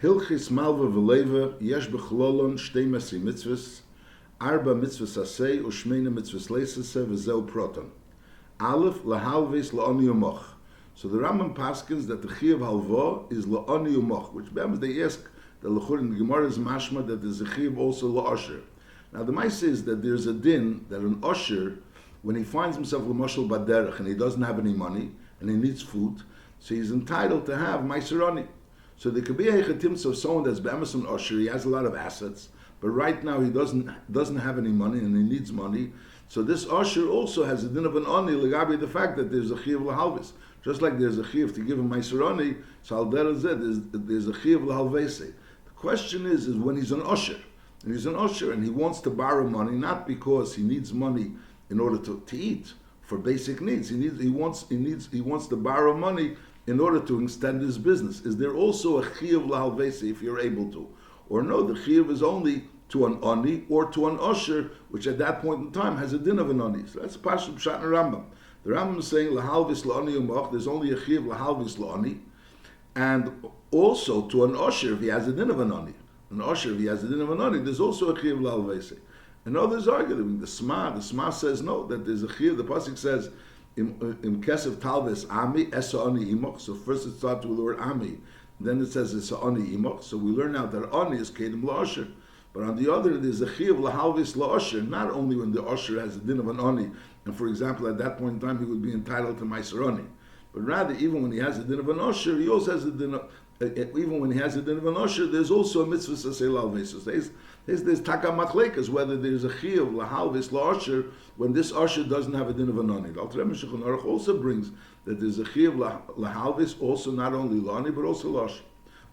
Hilchis Malveh V'Loveh yesh bechlolon shtei mesri mitzvahs, arba mitzvahs aseh u'shmeina mitzvahs leisaseh v'zeu proton. Aleph lahalves la'oni u'moch. So the Rambam paskins that the chiyuv halva is la'oni u'moch, which means they ask the lechur in the Gemara is mashma that there's a chiyuv also la'osher. Now the Maisa is that there's a din that an osher, when he finds himself l'moshel baderech and he doesn't have any money and he needs food, so he's entitled to have meiseroni. So there could be a chetimtz of someone that's be'emes an osher, he has a lot of assets, but right now he doesn't have any money and he needs money. So this osher also has a din of an oni legabi the fact that there's a chiyuv lahalvis. Just like there's a chiyuv to give him meiseroni, so al derech zeh there's a chiyuv lahalvese. The question is when he's an osher. And he's an usher and he wants to borrow money, not because he needs money in order to eat for basic needs. He wants to borrow money in order to extend his business. Is there also a chiyuv lahalvesi if you're able to? Or no, the chiyuv is only to an oni or to an usher, which at that point in time has a din of an oni. So that's a pashut pshat in Rambam. The Rambam is saying lahalvis laoni umach, there's only a chiyuv lahalvis laoni, and also to an usher if he has a din of an oni. An osher, if he has a din of an oni, there's also a chiyuv lahalvesi. And others argue that the Sma says no, that there's a chiyuv. The pasuk says im kesef talves ami esa oni imoch. So first it starts with the word ami, then it says it's oni imoch. So we learn out that oni is kedem laosher. But on the other, there's a chiyuv lahalvis laosher. Not only when the osher has a din of an oni, and for example, at that point in time he would be entitled to meiser oni, but rather even when he has a din of an osher, he also has a din of even when he has a din of an usher, there's also a mitzvah to say lalvesus. There's taka machlekas whether there's a chiyuv lahalvis lausher when this usher doesn't have a din of an oni. The Alter Rebbe Shulchan Aruch also brings that there's a chiyuv lahalvis also not only lani but also lausher.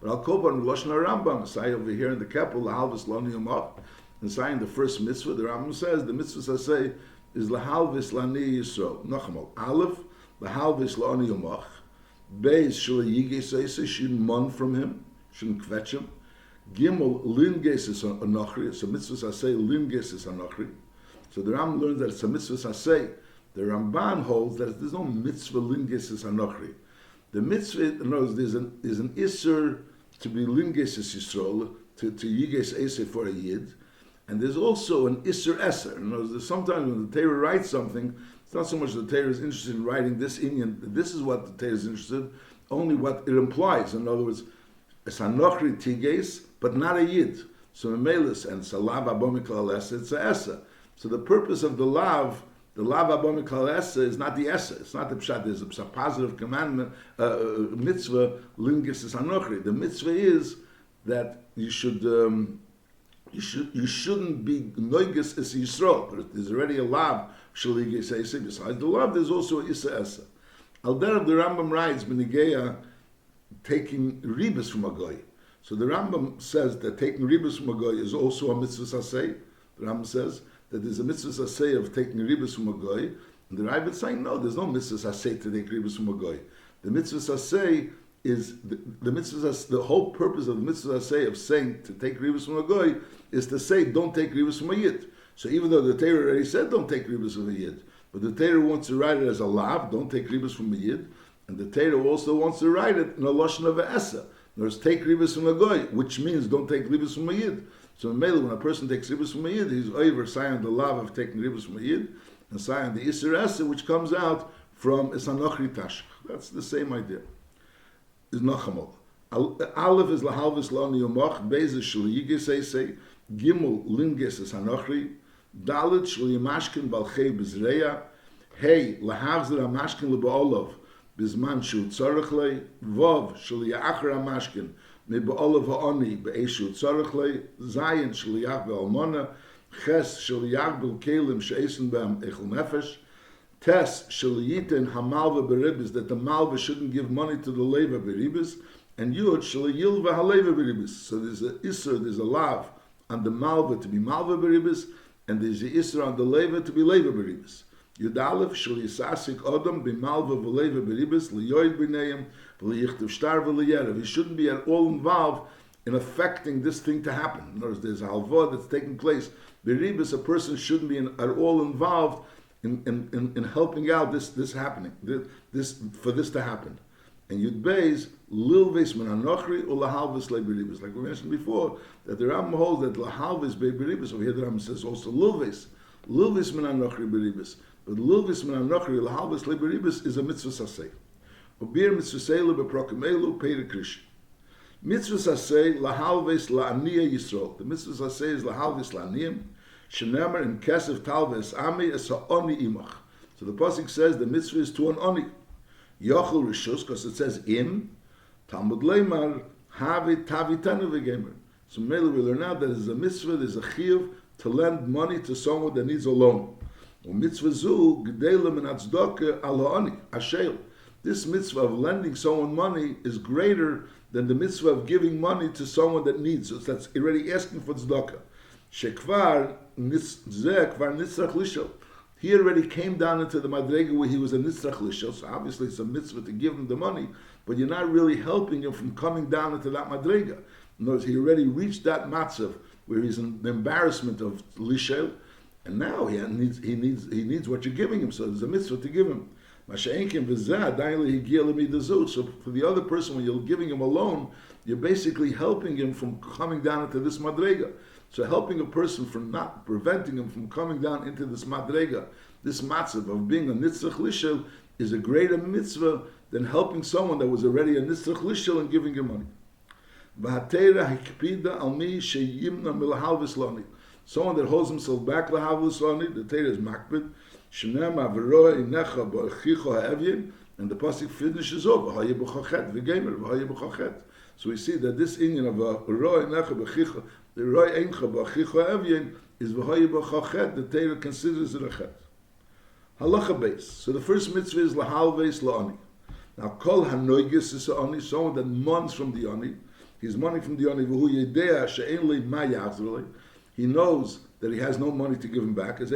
But I'll call on Lashon Rambam. Say over here in the Keppel lahalvis lani umach, and saying the first mitzvah, the Rambam says the mitzvah say is lahalvis lani yisrael. Nachamol Aleph lahalvis lani umach. Beis shul yigeses shouldn't mon from him, shouldn't kvetch him. Gimel lingeses anochri. So mitzvah say lingeses anochri. So the Ram learns that it's a mitzvah say. The Ramban holds that there's no mitzvah lingeses anochri. The mitzvah knows there's an isser to be lingeses yisrael to yiges ese for a yid, and there's also an isser eser. In other words, sometimes when the Torah writes something, it's not so much the Torah is interested in writing this Inyan. This is what the Torah is interested, only what it implies. In other words, it's a nochri tiges, but not a yid. So memelis and it's a lav abomikal esa, it's a esa. So the purpose of the lav abomikal esa is not the esa. It's not the pshat. There's a positive commandment, mitzvah lingis is anochri. The mitzvah is that you shouldn't be noiges as Yisrael, but there's already a lav shaligis esa. Besides the lav, there's also a issa esa. Al derech the Rambam writes b'negeya taking ribas from a goy. So the Rambam says that taking ribas from a goy is also a mitzvah saseh. The Rambam says that there's a mitzvah saseh of taking ribas from a goy, and the Rambam is saying no, there's no mitzvah saseh to take ribas from a goy. The mitzvah saseh is the mitzvah. The whole purpose of the mitzvah say of saying to take ribas from a goy is to say don't take ribas from a yid. So even though the Torah already said don't take ribas from a yid, but the Torah wants to write it as a lav, don't take ribas from a yid, and the Torah also wants to write it in a lashon of a esa. There's take ribas from a goy, which means don't take ribas from a yid. So in Mele, when a person takes ribas from a yid, he's over saying the lav of taking ribas from a yid, and saying the iser esa, which comes out from esanochri tashch. That's the same idea. Is nachamol. Aleph is lahalvis lani umach, Beis is shul yiges ese, Gimel linges is hanochri, Dalet shul yimashkin balchei bezreya, Hey lahavzer hamashkin lebaolov, bizman shul tzarech lei, Vav shul yachar hamashkin, mebaolov ha'oni be'esh shul tzarech lei, Zayin shul yach be'almona, Ches shul yach b'kelim she'esen b'am echel nefesh, Tes shul yiten hamalveh beribis, that the malveh shouldn't give money to the leva beribis, and Yud shul yilva haleva beribis. So there's a isser, there's a lav on the malveh to be malveh beribis, and there's a isser on the leva to be leva beribis. Yud Aleph shul yisasik odom b'malveh v'leva beribis liyoid b'neim v'liyichtav shtar v'liyerev. He shouldn't be at all involved in affecting this thing to happen. In other words, there's a halva that's taking place. Beribis, a person shouldn't be at all involved in helping out this happening, this for this to happen. And Yud Beis, Lilves min hanochri or lahalves leberibus. Like we mentioned before, that the Rambam holds that lahalves beberibus. Over here the Rambam says also Lilves min hanochri beribus. But Lilves min hanochri lahalves leberibus is a mitzvah saseh. Obir mitzvah seilu beprokamelu peir krish. Mitzvah saseh lahalves la'aniya Yisrael. The mitzvah saseh is lahalves la'aniyim. Shenemar in kesef talves ami es ha'oni imach. So the pasuk says the mitzvah is to an oni. Yochel rishus, because it says im. Talmud leimar havi tavitanu v'gemer. So mainly we learn out that there's a mitzvah, there's a chiyuv to lend money to someone that needs a loan. Mitzvah zu g'deila min hatzdaka al ha'oni asheil. This mitzvah of lending someone money is greater than the mitzvah of giving money to someone that needs. So that's already asking for tzedakah. Shekvar nitzrach lishel. He already came down into the madrega where he was a nitzrach lishel. So obviously it's a mitzvah to give him the money, but you're not really helping him from coming down into that madrega. In other words, he already reached that matzav where he's in the embarrassment of lishel, and now he needs what you're giving him. So there's a mitzvah to give him. So for the other person, when you're giving him a loan, you're basically helping him from coming down into this madrega. So helping a person from not preventing him from coming down into this madrega, this matzav of being a nitzrach lishel, is a greater mitzvah than helping someone that was already a nitzrach lishel and giving him money. Someone that holds himself back lahavus lani, the Torah is makbid. And the pasuk finishes off. So we see that this inyan of the is the Torah considers it a chet. Halacha base. So the first mitzvah is lahalves la'ani. Now kol hanoigis is ani, someone that months from the ani. He's money from the ani. He knows that he has no money to give him back. As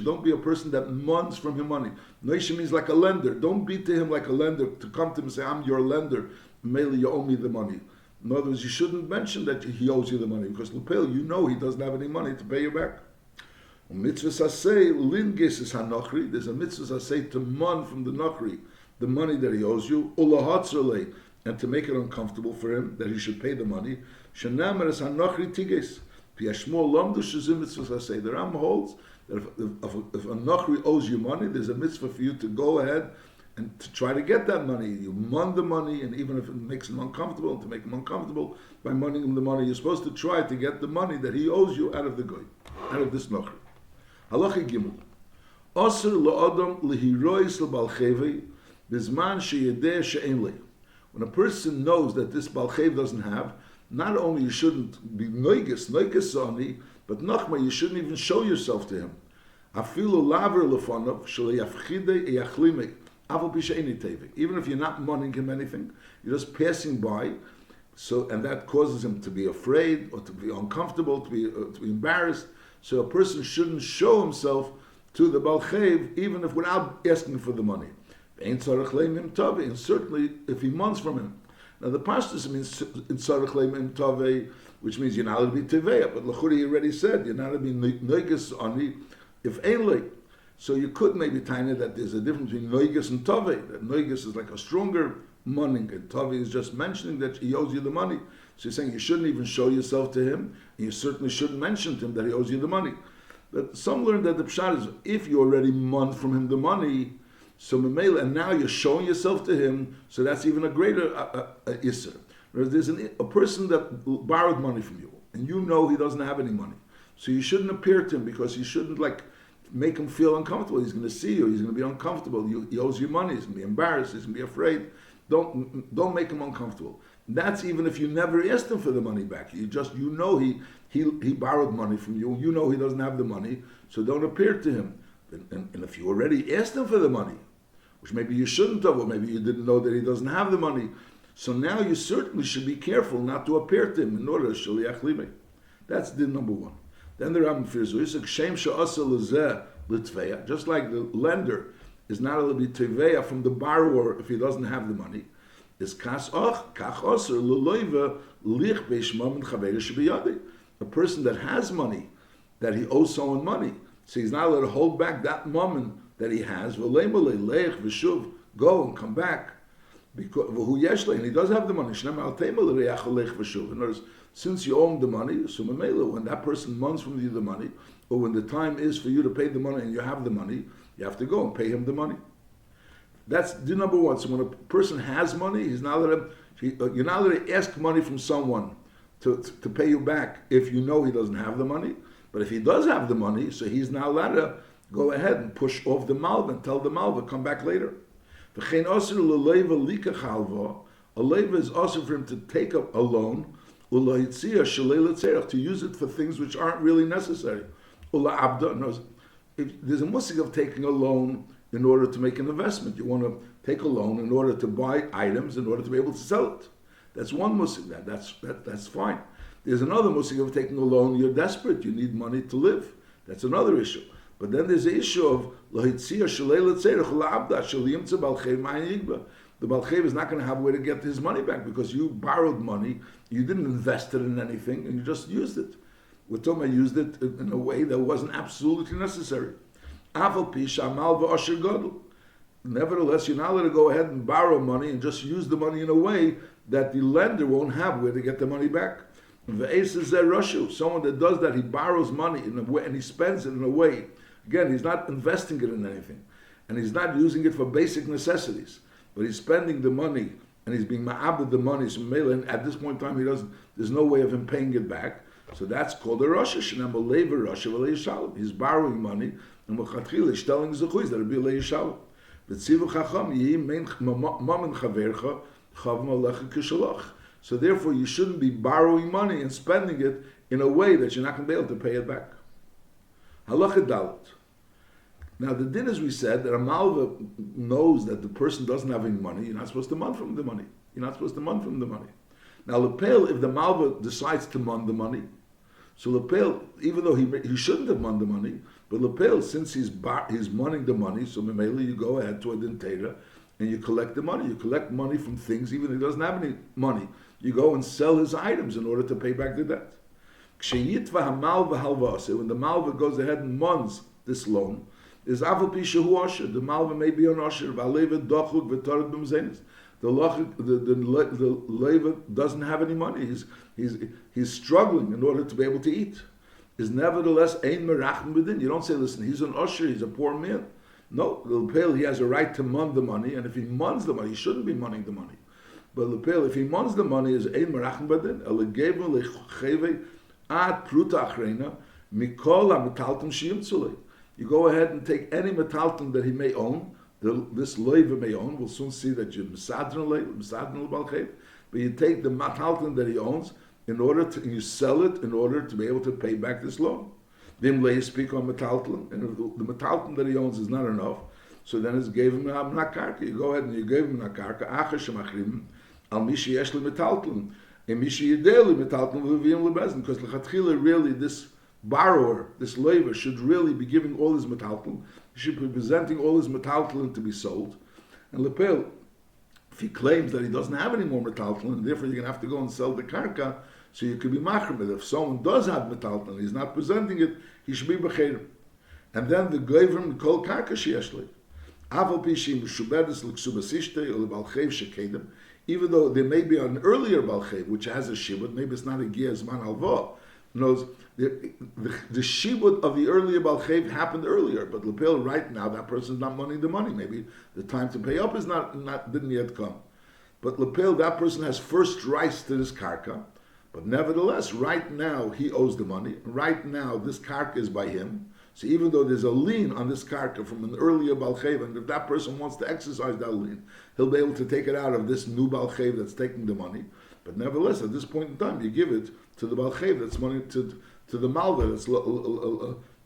don't be a person that months from him money. Noisha means like a lender. Don't be to him like a lender, to come to him and say, I'm your lender. Mainly you owe me the money. In other words, you shouldn't mention that he owes you the money, because Lupel, you know he doesn't have any money to pay you back. Mitzvah saseh, linges is hanochri. There's a mitzvah saseh to mon from the nochri, the money that he owes you, ulahatzrele, and to make it uncomfortable for him, that he should pay the money. Shenamer is hanochri tiges. The Ram holds that if a Nochri owes you money, there's a mitzvah for you to go ahead and to try to get that money. You mon the money, and even if it makes him uncomfortable, to make him uncomfortable by moneying him the money, you're supposed to try to get the money that he owes you out of the goy, out of this Nochri. Halacha Gimel. Osir la'adam lihirois l'balchevi bizman sheyedeh she'en lei. When a person knows that this balchev doesn't have, not only you shouldn't be noiges sani, but nachma, you shouldn't even show yourself to him. Afilu laver lefonav sheyafchide eyachlime aval b'she'eni tevik. Even if you're not moneying him anything, you're just passing by. So, and that causes him to be afraid or to be uncomfortable, to be embarrassed. So a person shouldn't show himself to the balchev, even if without asking for the money. And certainly if he months from him. Now the pashtus means in tzarech leimim tavei, which means you're not allowed to be teveya. But Lachuri already said you're not allowed to be noiges ani if ainly. So you could maybe tiny that there's a difference between noiges and tavei. That noiges is like a stronger money, and tavei is just mentioning that he owes you the money. So you're saying you shouldn't even show yourself to him, and you certainly shouldn't mention to him that he owes you the money. But some learn that the pshat is if you already month from him the money. So memela, and now you're showing yourself to him, so that's even a greater isser. Whereas there's a person that borrowed money from you, and you know he doesn't have any money, so you shouldn't appear to him, because you shouldn't like make him feel uncomfortable. He's going to see you, he's going to be uncomfortable. He owes you money, he's going to be embarrassed, he's going to be afraid. Don't make him uncomfortable. That's even if you never asked him for the money back. You know he borrowed money from you. You know he doesn't have the money, so don't appear to him. And if you already asked him for the money, which maybe you shouldn't have, or maybe you didn't know that he doesn't have the money, so now you certainly should be careful not to appear to him in order to shaliach limei. That's din number one. Then the Rambam fears shem she'asa lezeh l'tveya, just like the lender is not allowed to be teveya from the borrower if he doesn't have the money. Is kas och kach oser l'loiva lich beishmam chavera shebiyadi. A person that has money, that he owes someone money, so he's not allowed to hold back that moment that he has, go and come back, because and he does have the money. In other words, since you owe him the money, so when that person wants from you the money, or when the time is for you to pay the money and you have the money, you have to go and pay him the money. That's the number one. So when a person has money, you're not allowed to ask money from someone to pay you back if you know he doesn't have the money. But if he does have the money, so he's now allowed to go ahead and push off the Malveh and tell the Malveh, come back later. A leiva is also for him to take a loan, to use it for things which aren't really necessary. If there's a musig of taking a loan in order to make an investment. You want to take a loan in order to buy items in order to be able to sell it. That's one musig. That's fine. There's another musig of taking a loan. You're desperate. You need money to live. That's another issue. But then there's the issue of the Balchev is not going to have a way to get his money back because you borrowed money, you didn't invest it in anything, and you just used it. We're talking about used it in a way that wasn't absolutely necessary. Nevertheless, you're not allowed to go ahead and borrow money and just use the money in a way that the lender won't have where to get the money back. Someone that does that, he borrows money in a way and he spends it in a way. Again, he's not investing it in anything, and he's not using it for basic necessities, but he's spending the money and he's being ma'abed the money. So and at this point in time, there's no way of him paying it back. So that's called a Rosh Hashanah, Malveh V'Loveh. He's borrowing money, and Mechatchila is telling Zechuis that it'll be Lei Shalom. So therefore, you shouldn't be borrowing money and spending it in a way that you're not going to be able to pay it back. Halacha Dalet. Now the din, as we said, that a Malveh knows that the person doesn't have any money. You're not supposed to mon from the money. Now Lepel, if the Malveh decides to mon the money, so Lepel, even though he shouldn't have mon the money, but Lepel, since he's monning the money, so Memela, you go ahead to a dintera and you collect the money. You collect money from things, even if he doesn't have any money. You go and sell his items in order to pay back the debt. When the Malveh goes ahead and mons this loan, is Aval Pishahu Osher. The Malveh may be on Osher. The Leiva doesn't have any money. He's struggling in order to be able to eat. Is nevertheless ein merachim within. You don't say, listen, he's an Osher, he's a poor man. No, he has a right to mon the money, and if he mons the money, he shouldn't be monning the money. But if he mons the money, is ein merachim within. You go ahead and take any metalton that he may own, this leiva may own. We'll soon see that you're misadron balchev, but you take the metalton that he owns in order to, and you sell it in order to be able to pay back this loan. Then lay speak on metalton, and if the metalton that he owns is not enough, so then it's gave him a nakarka. You go ahead and you gave him a nakarka. Achar shemachrim al mishi yeshli metalton. Because lechatchila, really, this borrower, this leiva, should really be giving all his metalton. He should be presenting all his metalton to be sold. And lepel, if he claims that he doesn't have any more metalton, and therefore you're going to have to go and sell the karka, so you could be machrim. If someone does have metalton and he's not presenting it, he should be b'cherim. And then the gavrim kol karka sheyeshli. Aval pishim mishubedes l'ksubasishte or l'balchev shekedem. Even though there may be an earlier balchev which has a shibud, maybe it's not a giyah zman alva. Knows the shibud of the earlier balchev happened earlier, but lepel right now that person's not money the money. Maybe the time to pay up is didn't yet come. But lepel, that person has first rights to this karka, but nevertheless, right now he owes the money. Right now this karka is by him. So even though there's a lien on this karka from an earlier balchev, and if that person wants to exercise that lien, he'll be able to take it out of this new balchev that's taking the money. But nevertheless, at this point in time, you give it to the balchev that's money to the malveh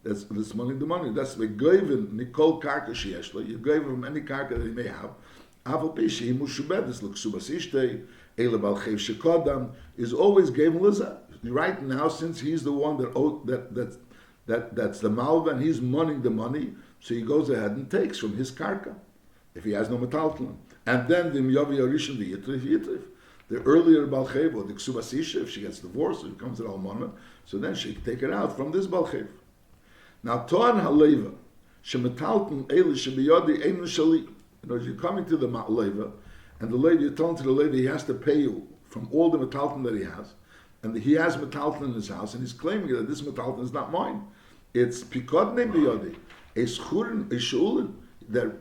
that's money the money. That's the gavin nikol karka sheyeshla. You gave him any karka that he may have. Aval pishi mushubedes l'ksubasishte ele balchev shekodam is always gavin liza. Right now, since he's the one that's the malveh and he's moneying the money, so he goes ahead and takes from his karka if he has no metalton. And then the miyavi arishon the yitrif. The earlier balchev or the ksubasisha, if she gets divorced or becomes an almana, so then she can take it out from this balchev. Now toan haleiva Shemetalton Eli Shebiyodi Ein Shali. In other words, you're coming to the Malveh, and the lady, you're telling to the lady he has to pay you from all the metalton that he has, and he has metalton in his house, and he's claiming that this metalton is not mine. It's Pikodne Biyodi, a schuren, a shulin, that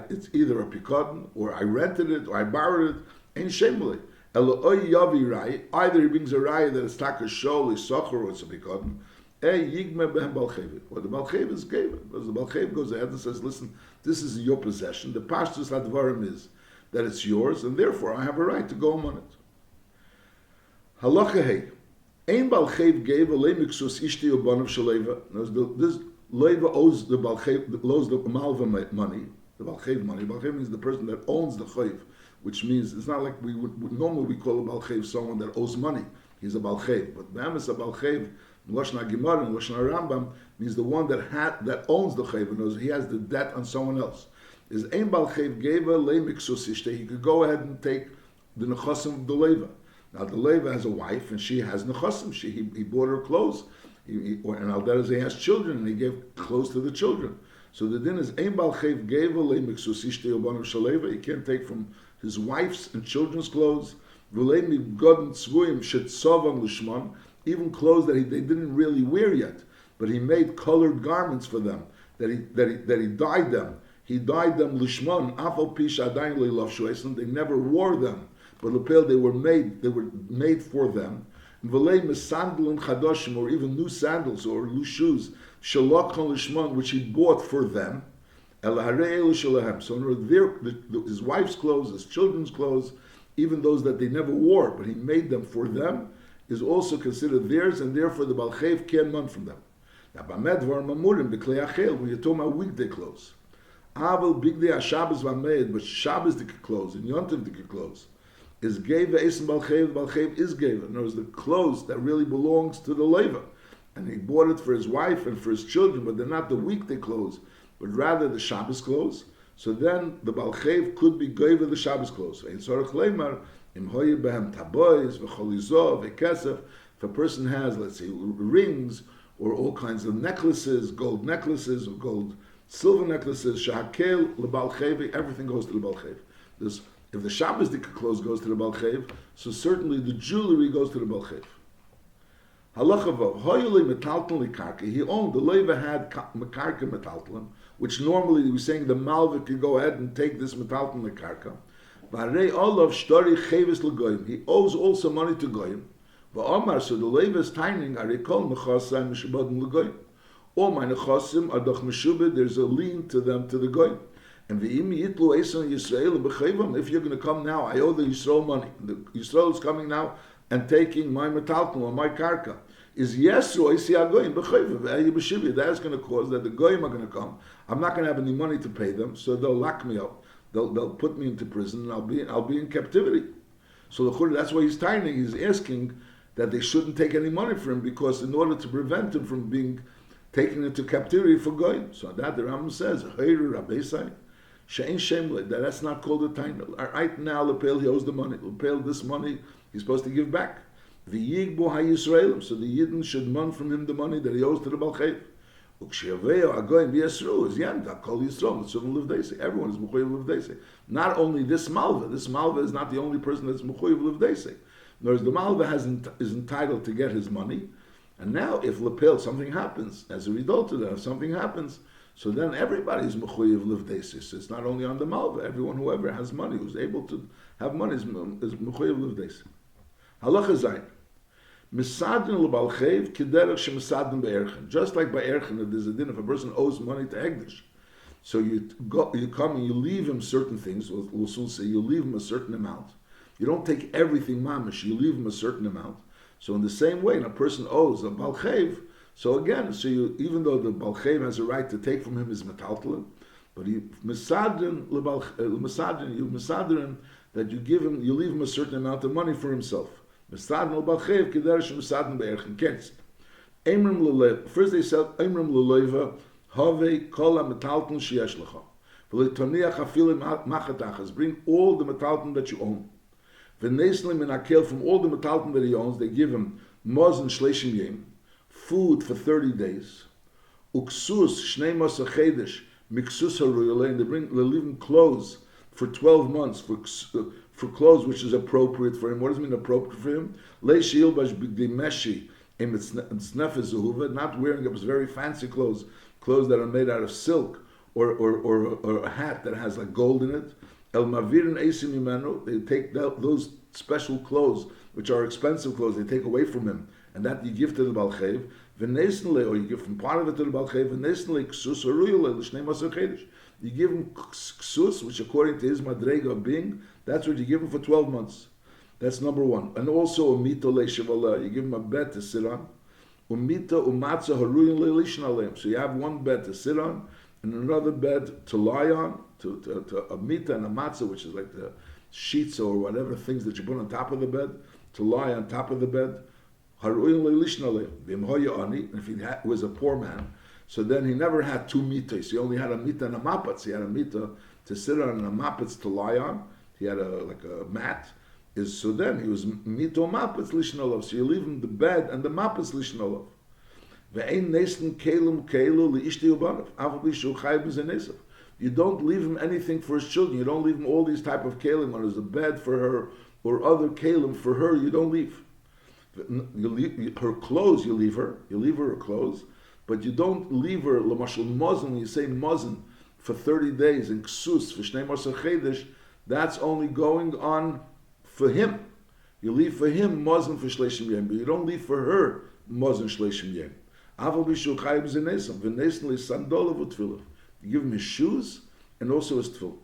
it's either a Pikodn, or I rented it, or I borrowed it, ain't shamefully. Either he brings a raya that it's taka shol, is socher, or it's a Pikodn, or the Balchev is gave it. Because the Balchev goes ahead and says, listen, this is your possession. The Pashtus Advarim is that it's yours, and therefore I have a right to go on it. Halacha hey, ein Balchev gave a lemiksus ishti ubanov shaleva. This leva owes the Balchev, owes the Malveh money, the Balchev money. Balchev means the person that owns the chayv, which means it's not like normally we call a Balchev someone that owes money. He's a Balchev, but Bahamas a Balchev. Lashna Gemara and Lashna Rambam means the one that owns the chayv, knows he has the debt on someone else. Is ein bal chayv geva leimiksus ishte. He could go ahead and take the nechasim of the leva. Now the leva has a wife and she has nechasim. He bought her clothes, and Alderaz he has children and he gave clothes to the children. So the din is ein bal chayv geva leimiksus ishte ubanov shaleva. He can't take from his wife's and children's clothes. V'leimi godin tzvuyim shetzavam lishman. Even clothes that they didn't really wear yet, but he made colored garments for them. That he dyed them. He dyed them lishman afal pish adayin leilav shueisen. They never wore them, but lepel they were made for them. V'lei mesandlin chadoshim, or even new sandals or new shoes shalokhan lishman, which he bought for them. El harei elu shalahem. So in other words, his wife's clothes, his children's clothes, even those that they never wore, but he made them for them, is also considered theirs, and therefore the Balchev can run from them. Now, Bamedvar Mamurim, the Klei Achel, when you're talking about weekday clothes. Aval Bigdei HaShabbos Vamed, but Shabbos the clothes, and Yontiv the clothes, is Geva Esim Balchev, the Balchev is Geva. In other words, the clothes that really belongs to the Leva. And he bought it for his wife and for his children, but they're not the weekday clothes, but rather the Shabbos clothes. So then the Balchev could be Geva the Shabbos clothes. Ein Sorach Leimar, if a person has, let's say, rings or all kinds of necklaces, gold necklaces or gold silver necklaces, shahakel lebalchev, everything goes to the balchev. If the Shabbos clothes goes to the balchev, so certainly the jewelry goes to the balchev. Halacha vav, hoyuli metalton likarka. He owned, the leva had mekarka metalton, which normally he was saying the Malveh could go ahead and take this metalton likarka. He owes also money to Goyim. So the Leva is timing, all my nechasim are doch meshubed, there's a lien to them, to the Goyim. And if you're going to come now, I owe the Yisrael money. The Yisrael is coming now and taking my metalton or my karka. Is Yesru, I see Goyim, that is going to cause that the Goyim are going to come. I'm not going to have any money to pay them, so they'll lock me up. They'll put me into prison, and I'll be in captivity. So that's why he's timing. He's asking that they shouldn't take any money from him, because in order to prevent him from being taken into captivity for goyim. So that the Rambam says, that's not called a tainel. Right now, Lepel, he owes the money. Lepel, this money he's supposed to give back. The Yigbo HaYisraelim, so the Yidden should run from him the money that he owes to the Balchev. Everyone is Mechuyev Livdeisei. Not only this Malveh is not the only person that's Mechuyev Livdeisei. Whereas the Malveh is entitled to get his money, and now if Lepel something happens, as a result of that, if something happens, so then everybody is Mechuyev Livdeisei. So it's not only on the Malveh, everyone whoever has money, who's able to have money is Mechuyev Livdeisei. Halacha Zayin. Misadin l'balchev kiderech shemisadin be'erchen. Just like by erchen, if there's a din, if a person owes money to Egdish, so you come and you leave him certain things. We'll soon say you leave him a certain amount. You don't take everything mamish. You leave him a certain amount. So in the same way, when a person owes a balchev, so again, even though the balchev has a right to take from him his metaltalin, but you misadin that you leave him a certain amount of money for himself. First they said, Eimrim l'leva, have kol ha-metalton sheyesh lecha. V'letoniach afilim machatachas. Bring all the metalton that you own. V'neislim min hakel, from all the metalton that he owns, they give him moz and shleishim yem, food for 30 days. Uksus shnei masa chedesh miksus haruyalein. They leave him clothes for 12 months for clothes which is appropriate for him. What does it mean appropriate for him? Leish yilbash b'dimeshi im tznefe zehuva, not wearing up very fancy clothes that are made out of silk or a hat that has like gold in it. El mavirin esim imenu, they take those special clothes which are expensive clothes, they take away from him, and that you give to the balchev. V'nesenle, or you give from part of it to the balchev. V'nesenle ksus haruyale l'shnei masar chedesh. You give him ksus, which according to his madrega of being, that's what you give him for 12 months. That's number one. And also a mita le'shevala, you give him a bed to sit on. Umita umatza haruyim le'lishin aleim. So you have one bed to sit on, and another bed to lie on, to a mita and a matzah, which is like the sheets or whatever things that you put on top of the bed, to lie on top of the bed. Haruyim le'lishin aleim. V'imhoya ani, and if he was a poor man, so then he never had two mitas. He only had a mita and a mapatz. He had a mita to sit on and a mapatz to lie on. He had like a mat. So then he was mito mapatz lishin olav. So you leave him the bed and the mapatz lishin olav. Ve'ein nesten kelum kelu li'ishti ubanav. Aval b'shu chayv b'zenesav. You don't leave him anything for his children. You don't leave him all these type of kelim. When there's a bed for her or other kelim for her, you don't leave. You leave her clothes. You leave her. You leave her clothes. But you don't leave her, l'mashal mozin, when you say mozin, for 30 days, in ksus, for shnei masar chedesh, that's only going on for him. You leave for him mozin for shleishim yem, but you don't leave for her mozin shleishim yem. Aval b'shu chayim zenesam, v'nesam l'sandolav u'tfilah. You give him his shoes and also his tefillah.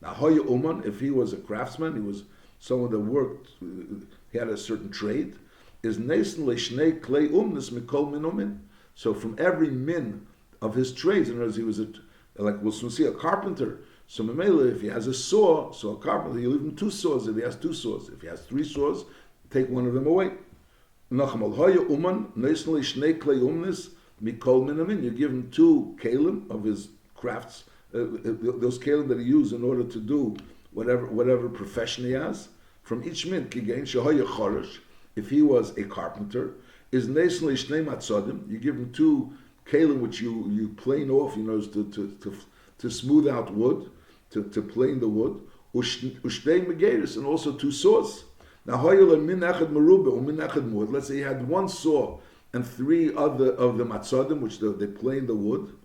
Now, hoya uman, if he was a craftsman, he was someone that worked, he had a certain trade, is nesan l'shnei klei umnis mikol min umin. So from every min of his trades, in other words, he was like we'll soon see a carpenter. So Mamela, if he has a saw, so a carpenter, you leave him 2 saws if he has 2 saws. If he has 3 saws, take one of them away. You give him 2 kalim of his crafts, those kalim that he used in order to do whatever profession he has. From each min, if he was a carpenter, is nesli shnei matzodim. You give him 2 kalim which you plane off, to smooth out wood, to plane the wood. Ushtei megeris, and also 2 saws. Now hoyel min echad meruba or min echad muad. Let's say he had 1 saw and 3 other of the matzodim which they plane the wood.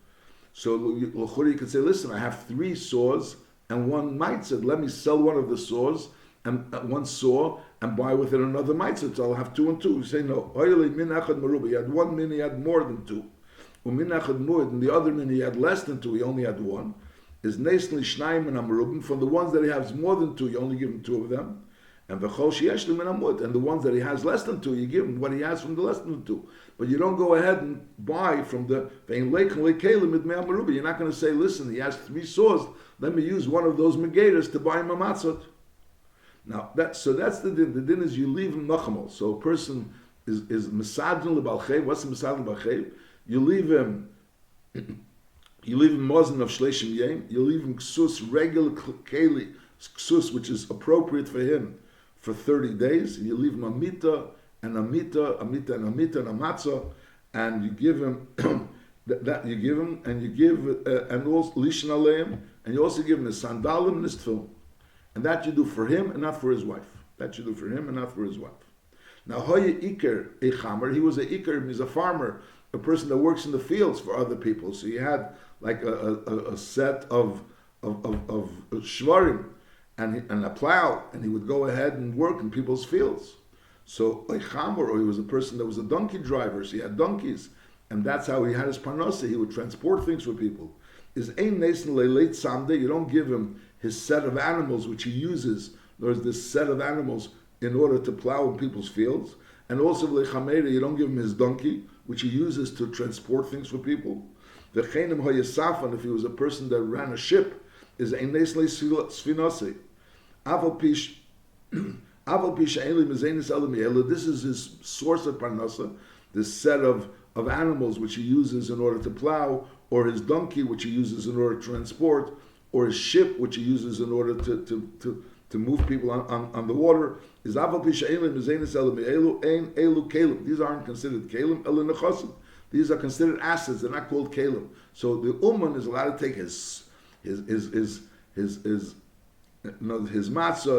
So l'churi you could say, listen, I have 3 saws and 1 mitzvah. Let me sell one of the saws and 1 saw and buy with it another mitzvah, so I'll have 2 and 2. You say no. He had 1 min, he had more than 2. And the other min, he had less than 2, he only had 1. Is nesli shnayim and amrubim. From the ones that he has more than 2, you only give him 2 of them. And v'chol sheyeshlim and amud. And the ones that he has less than 2, you give him what he has from the less than 2. But you don't go ahead and buy from the vein leik and leikelim mit me'am meruba. You're not going to say, listen, he has 3 saws, let me use one of those megators to buy him a matzot. Now that's the din. The din is you leave him nachamol. So a person is mesadrin lebalchev. What's the mesadrin lebalchev? You leave him mozin of shleishim yem. You leave him ksus regular keli ksus, which is appropriate for him for 30 days. And you leave him a mita and a mita and a matzah, and you give him that you give him, and you give and also lishin aleim, and you also give him his sandalim and his tefillin. And that you do for him and not for his wife. That you do for him and not for his wife. Now, Hoya Iker Echamer, he was a Iker, he's a farmer, a person that works in the fields for other people. So he had like a set of shvarim and a plow, and he would go ahead and work in people's fields. So Echamer, or he was a person that was a donkey driver, so he had donkeys, and that's how he had his parnasa. He would transport things for people. Is ein nesen leit samde, you don't give him his set of animals which he uses. There's this set of animals in order to plow in people's fields. And also lechameda, you don't give him his donkey, which he uses to transport things for people. The chenim hoyasafan, if he was a person that ran a ship, is ein nesen sfinose. Aval pish ha'elim mezenis elim. This is his source of parnasa, this set of animals which he uses in order to plow, or his donkey which he uses in order to transport, or his ship which he uses in order to move people on the water. Is aval pisha elim mezenis elim elu ein elu kelim. These aren't considered kelim elu nechasim. These are considered assets. They're not called kelim. So the uman is allowed to take his matzah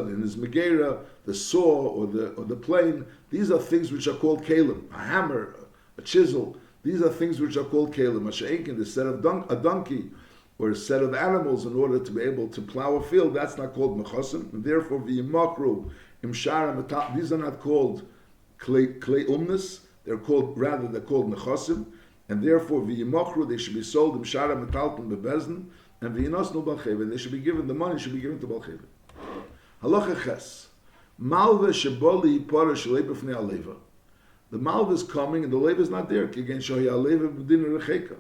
and his megera, the saw or the plane. These are things which are called kelim. A hammer, a chisel. These are things which are called kelim. Masha'inkin, the set of a donkey or a set of animals in order to be able to plow a field, that's not called mechasim. And therefore, v'yimakru imshara metal. These are not called klei umnis. They're called nechasim. And therefore, v'yimakru, they should be sold imshara metalton bebezin. And v'yinosnu balcheva, they should be given, the money should be given to balcheva. Halacha ches. Malveh sheboli yipara shalei b'fnei aleva. The malveh is coming and the leva is not there. Kigen shohi aleva b'din recheka.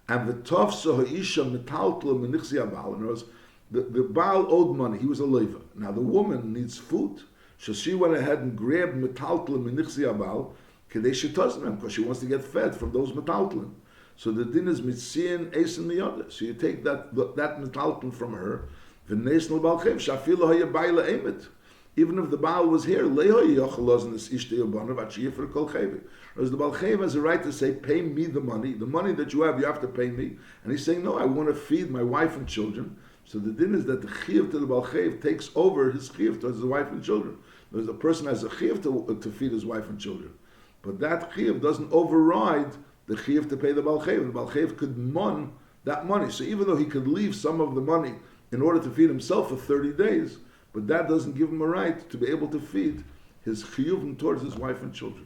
And the tofsa ha'isha metaltla menichzi abal. In other words, the Baal owed money. He was a leva. Now the woman needs food. So she went ahead and grabbed metaltla menichzi abal kedei shetaznem, because she wants to get fed from those metaltlim. So the din is mitzian eis in the other. So you take that metalton from her, v'neis no balchev shafilo haya baila emet. Even if the Baal was here, lehoy yochalos in this ishtei ubanav achiyifr kol chevi. Whereas the balchev has a right to say, pay me the money that you have to pay me. And he's saying, no, I want to feed my wife and children. So the din is that the chiyuv to the balchev takes over his chiyuv towards the wife and children. Whereas the person has a chiyuv to feed his wife and children. But that chiyuv doesn't override the chiyuv to pay the balchev. The balchev could mon that money. So even though he could leave some of the money in order to feed himself for 30 days, but that doesn't give him a right to be able to feed his chiyuvim towards his wife and children.